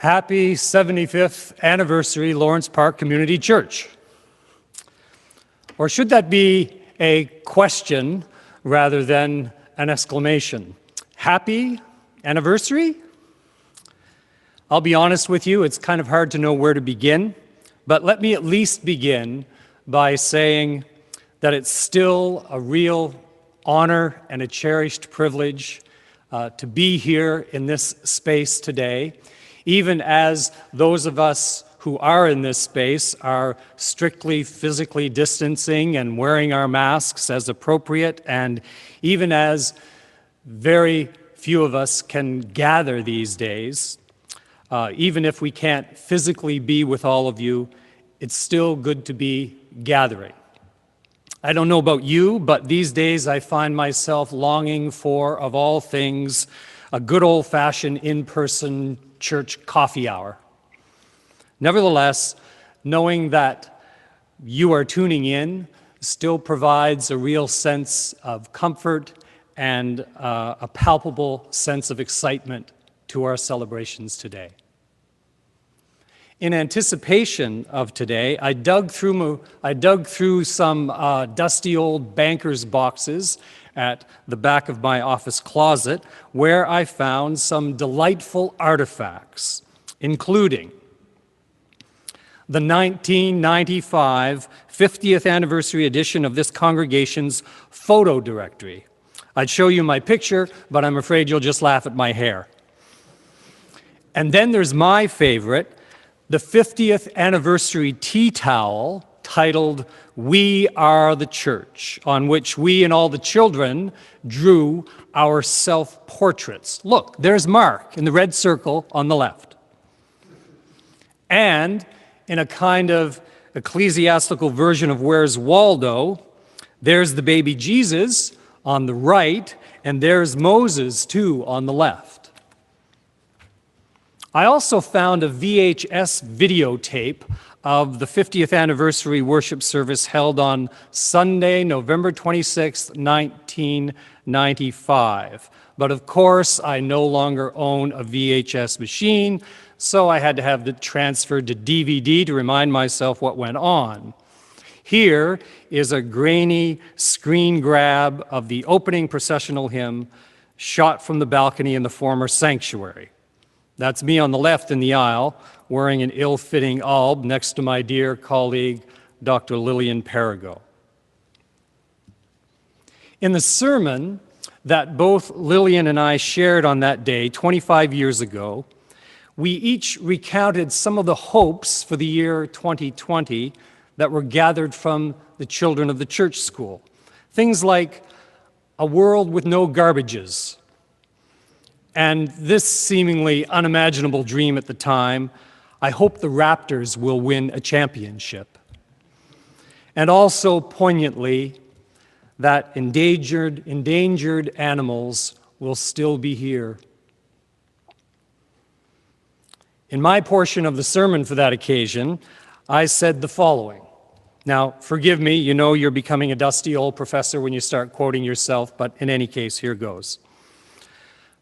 Happy 75th anniversary, Lawrence Park Community Church. Or should that be a question rather than an exclamation? Happy anniversary? I'll be honest with you, it's kind of hard to know where to begin, but let me at least begin by saying that it's still a real honor and a cherished privilege to be here in this space today, even as those of us who are in this space are strictly physically distancing and wearing our masks as appropriate, and even as very few of us can gather these days. Even if we can't physically be with all of you, it's still good to be gathering. I don't know about you, but these days I find myself longing for, of all things, a good old-fashioned in-person church coffee hour. Nevertheless, knowing that you are tuning in still provides a real sense of comfort and a palpable sense of excitement to our celebrations today. In anticipation of today, I dug through some dusty old banker's boxes at the back of my office closet, where I found some delightful artifacts, including the 1995 50th anniversary edition of this congregation's photo directory. I'd show you my picture, but I'm afraid you'll just laugh at my hair. And then there's my favorite, the 50th anniversary tea towel titled "We Are the Church," on which we and all the children drew our self-portraits. Look, there's Mark in the red circle on the left. And in a kind of ecclesiastical version of Where's Waldo, there's the baby Jesus on the right, and there's Moses too on the left. I also found a VHS videotape of the 50th anniversary worship service held on Sunday, November 26, 1995. But of course, I no longer own a VHS machine, so I had to have it transferred to DVD to remind myself what went on. Here is a grainy screen grab of the opening processional hymn shot from the balcony in the former sanctuary. That's me on the left in the aisle, wearing an ill-fitting alb next to my dear colleague, Dr. Lillian Perigo. In the sermon that both Lillian and I shared on that day 25 years ago, we each recounted some of the hopes for the year 2020 that were gathered from the children of the church school. Things like a world with no garbages, and this seemingly unimaginable dream at the time, I hope the Raptors will win a championship. And also poignantly, that endangered animals will still be here. In my portion of the sermon for that occasion, I said the following. Now, forgive me, you know you're becoming a dusty old professor when you start quoting yourself, but in any case, here goes.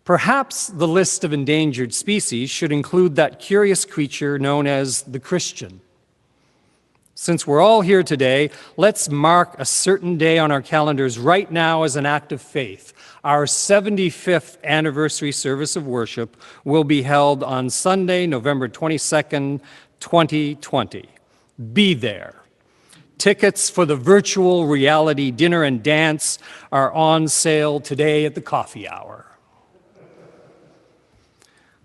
Perhaps the list of endangered species should include that curious creature known as the Christian. Since we're all here today, let's mark a certain day on our calendars right now as an act of faith. Our 75th anniversary service of worship will be held on Sunday, November 22nd, 2020. Be there. Tickets for the virtual reality dinner and dance are on sale today at the coffee hour.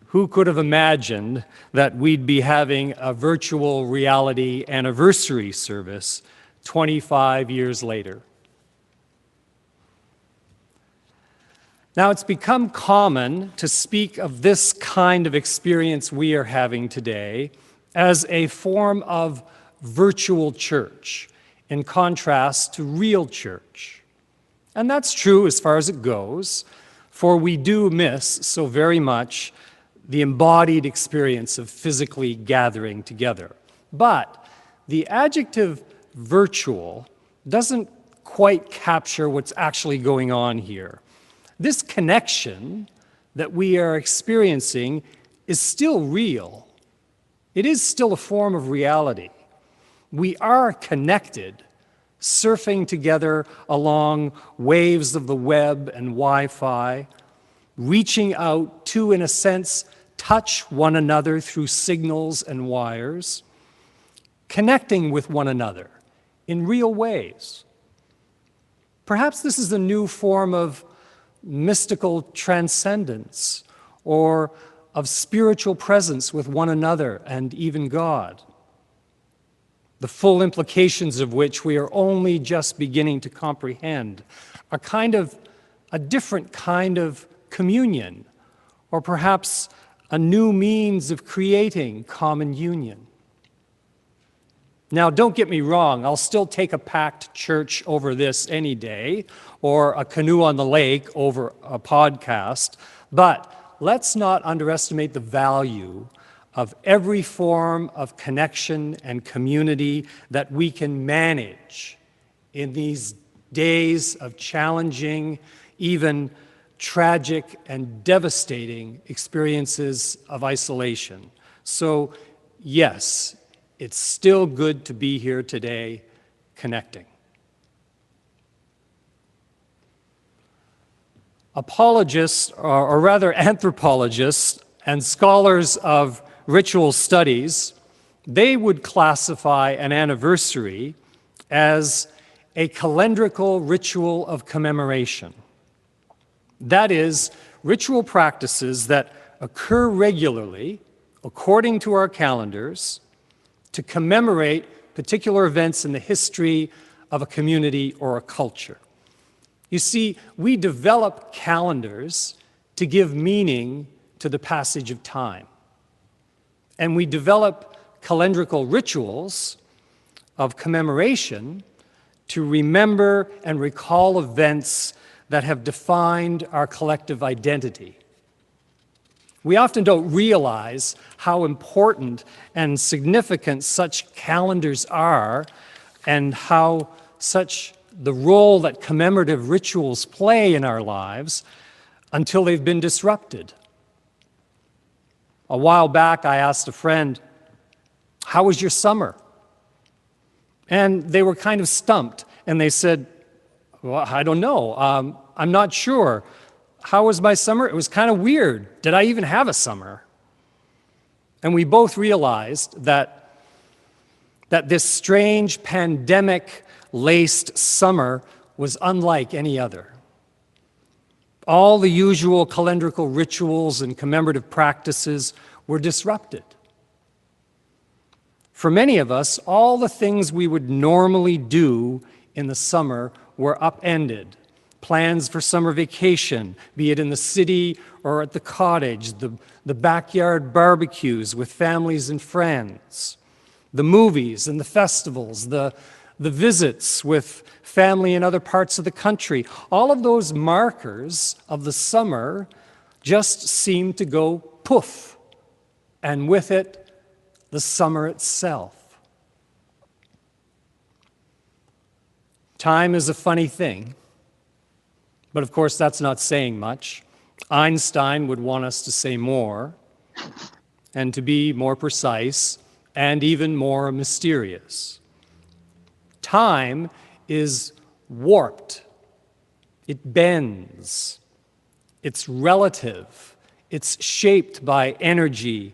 Who could have imagined that we'd be having a virtual reality anniversary service 25 years later? Now, it's become common to speak of this kind of experience we are having today as a form of virtual church, in contrast to real church. And that's true as far as it goes, for we do miss so very much the embodied experience of physically gathering together. But the adjective virtual doesn't quite capture what's actually going on here. This connection that we are experiencing is still real. It is still a form of reality. We are connected, surfing together along waves of the web and Wi-Fi, reaching out to, in a sense, touch one another through signals and wires, connecting with one another in real ways. Perhaps this is a new form of mystical transcendence or of spiritual presence with one another and even God, the full implications of which we are only just beginning to comprehend, a different kind of communion, or perhaps a new means of creating common union. Now, don't get me wrong, I'll still take a packed church over this any day, or a canoe on the lake over a podcast, but let's not underestimate the value of every form of connection and community that we can manage in these days of challenging, even tragic and devastating experiences of isolation. So, yes, it's still good to be here today connecting. Apologists, or rather anthropologists and scholars of ritual studies, they would classify an anniversary as a calendrical ritual of commemoration. That is, ritual practices that occur regularly, according to our calendars, to commemorate particular events in the history of a community or a culture. You see, we develop calendars to give meaning to the passage of time. And we develop calendrical rituals of commemoration to remember and recall events that have defined our collective identity. We often don't realize how important and significant such calendars are, and how such the role that commemorative rituals play in our lives until they've been disrupted. A while back, I asked a friend, "How was your summer?" And they were kind of stumped, and they said, "Well, I don't know. I'm not sure. How was my summer? It was kind of weird. Did I even have a summer?" And we both realized that this strange pandemic-laced summer was unlike any other. All the usual calendrical rituals and commemorative practices were disrupted. For many of us, all the things we would normally do in the summer were upended. Plans for summer vacation, be it in the city or at the cottage, the backyard barbecues with families and friends, the movies and the festivals, the visits with family in other parts of the country. All of those markers of the summer just seemed to go poof, and with it, the summer itself. Time is a funny thing, but of course that's not saying much. Einstein would want us to say more, and to be more precise, and even more mysterious. Time is warped. It bends. It's relative. It's shaped by energy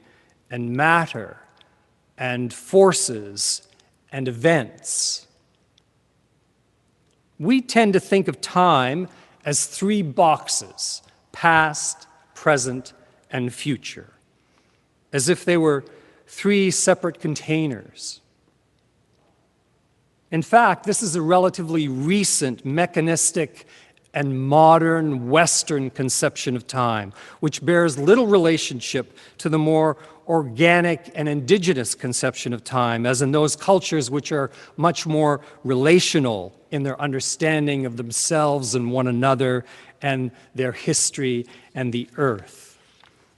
and matter and forces and events. We tend to think of time as three boxes: past, present, and future, as if they were three separate containers. In fact, this is a relatively recent, mechanistic, and modern Western conception of time, which bears little relationship to the more organic and indigenous conception of time, as in those cultures which are much more relational in their understanding of themselves and one another and their history and the earth.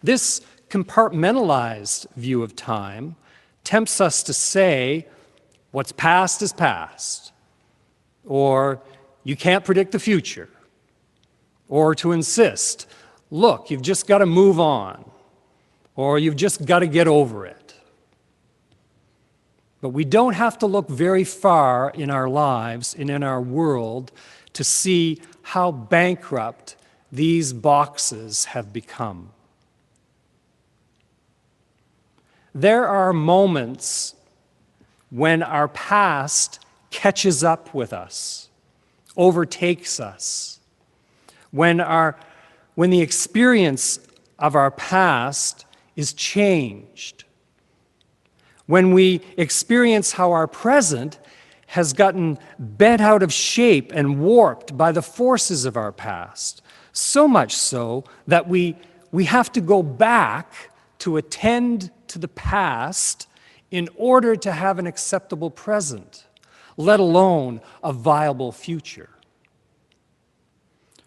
This compartmentalized view of time tempts us to say, what's past is past, or you can't predict the future, or to insist, look, you've just got to move on, or you've just got to get over it. But we don't have to look very far in our lives and in our world to see how bankrupt these boxes have become. There are moments when our past catches up with us, overtakes us, when the experience of our past is changed, when we experience how our present has gotten bent out of shape and warped by the forces of our past, so much so that we have to go back to attend to the past in order to have an acceptable present, let alone a viable future.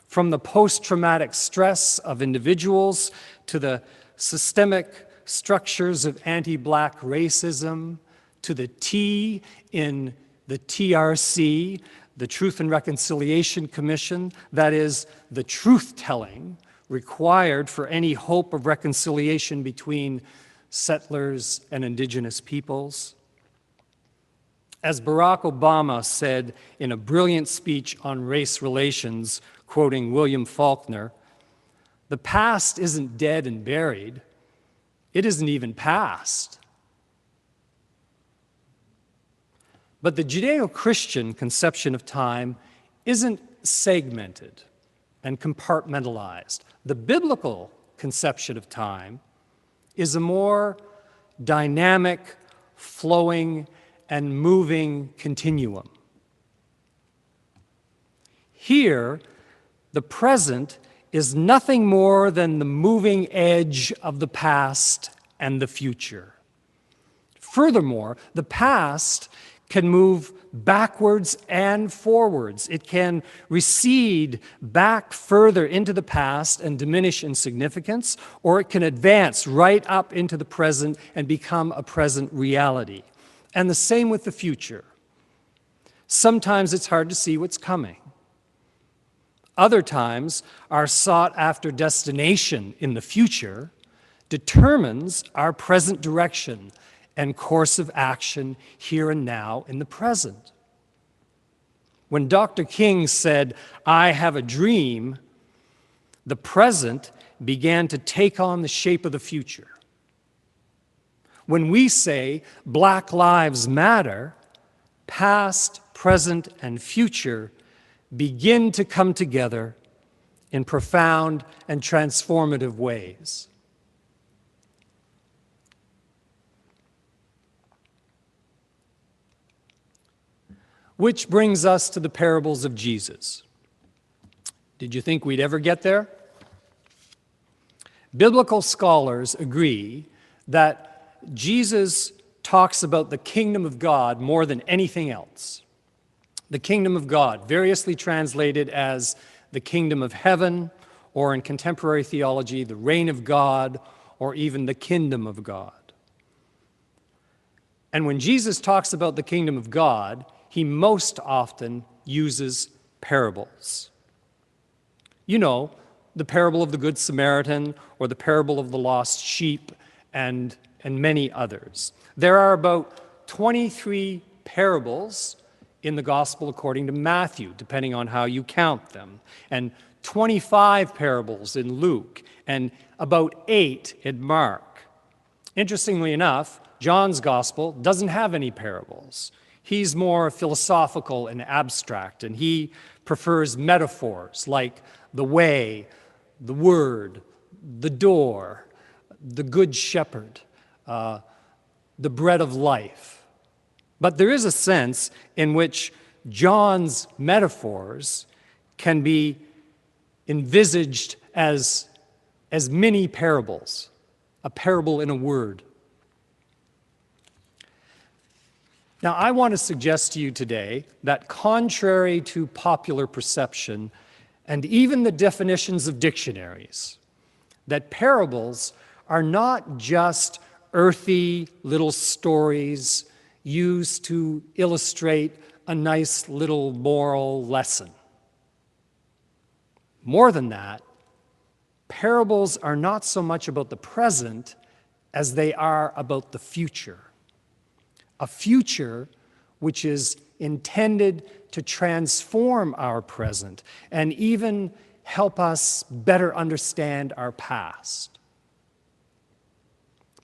From the post-traumatic stress of individuals to the systemic structures of anti-black racism, to the T in the TRC, the Truth and Reconciliation Commission, that is, the truth-telling required for any hope of reconciliation between settlers and indigenous peoples. As Barack Obama said in a brilliant speech on race relations, quoting William Faulkner, "The past isn't dead and buried. It isn't even past." But the Judeo-Christian conception of time isn't segmented and compartmentalized. The biblical conception of time is a more dynamic, flowing, and moving continuum. Here, the present is nothing more than the moving edge of the past and the future. Furthermore, the past can move backwards and forwards. It can recede back further into the past and diminish in significance, or it can advance right up into the present and become a present reality. And the same with the future. Sometimes it's hard to see what's coming. Other times, our sought-after destination in the future determines our present direction and course of action here and now in the present. When Dr. King said, "I have a dream," the present began to take on the shape of the future. When we say Black Lives Matter, past, present, and future begin to come together in profound and transformative ways. Which brings us to the parables of Jesus. Did you think we'd ever get there? Biblical scholars agree that Jesus talks about the kingdom of God more than anything else. The kingdom of God, variously translated as the kingdom of heaven, or in contemporary theology, the reign of God, or even the kingdom of God. And when Jesus talks about the kingdom of God, he most often uses parables. You know, the parable of the Good Samaritan, or the parable of the lost sheep, and many others. There are about 23 parables in the Gospel according to Matthew, depending on how you count them, and 25 parables in Luke, and about 8 in Mark. Interestingly enough, John's Gospel doesn't have any parables. He's more philosophical and abstract, and he prefers metaphors like the way, the word, the door, the good shepherd, the bread of life. But there is a sense in which John's metaphors can be envisaged as mini parables, a parable in a word. Now, I want to suggest to you today that contrary to popular perception and even the definitions of dictionaries, that parables are not just earthy little stories used to illustrate a nice little moral lesson. More than that, parables are not so much about the present as they are about the future. A future which is intended to transform our present and even help us better understand our past.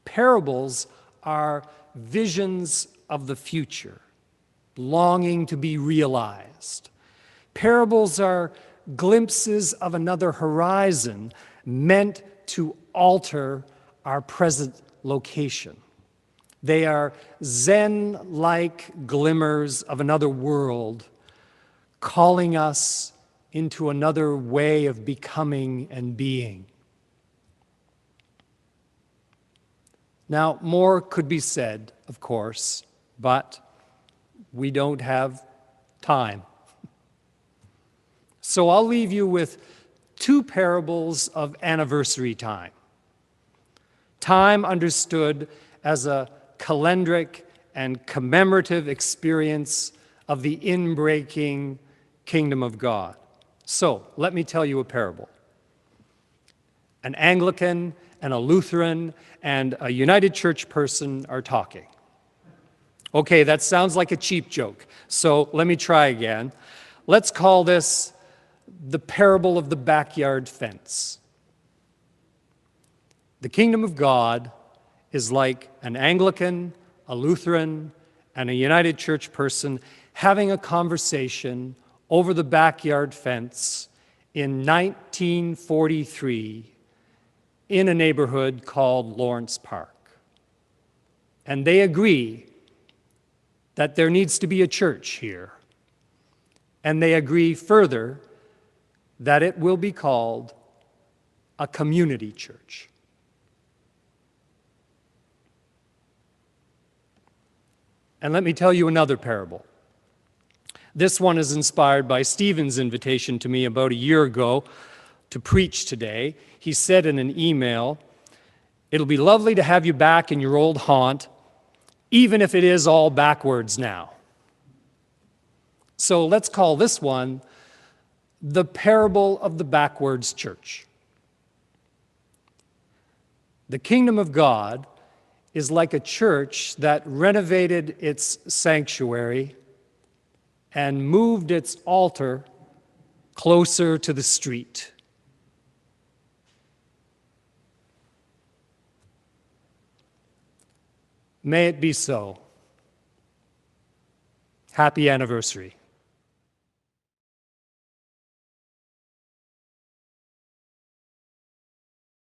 Parables are visions of the future, longing to be realized. Parables are glimpses of another horizon meant to alter our present location. They are Zen-like glimmers of another world, calling us into another way of becoming and being. Now, more could be said, of course, but we don't have time. So I'll leave you with two parables of anniversary time. Time understood as a calendric and commemorative experience of the inbreaking kingdom of God. So, let me tell you a parable. An Anglican and a Lutheran and a United Church person are talking. Okay, that sounds like a cheap joke, so let me try again. Let's call this the parable of the backyard fence. The kingdom of God is like an Anglican, a Lutheran, and a United Church person having a conversation over the backyard fence in 1943 in a neighborhood called Lawrence Park. And they agree that there needs to be a church here. And they agree further that it will be called a community church. And let me tell you another parable. This one is inspired by Stephen's invitation to me about a year ago to preach today. He said in an email, "It'll be lovely to have you back in your old haunt, even if it is all backwards now." So let's call this one the parable of the backwards church. The kingdom of God is like a church that renovated its sanctuary and moved its altar closer to the street. May it be so. Happy anniversary.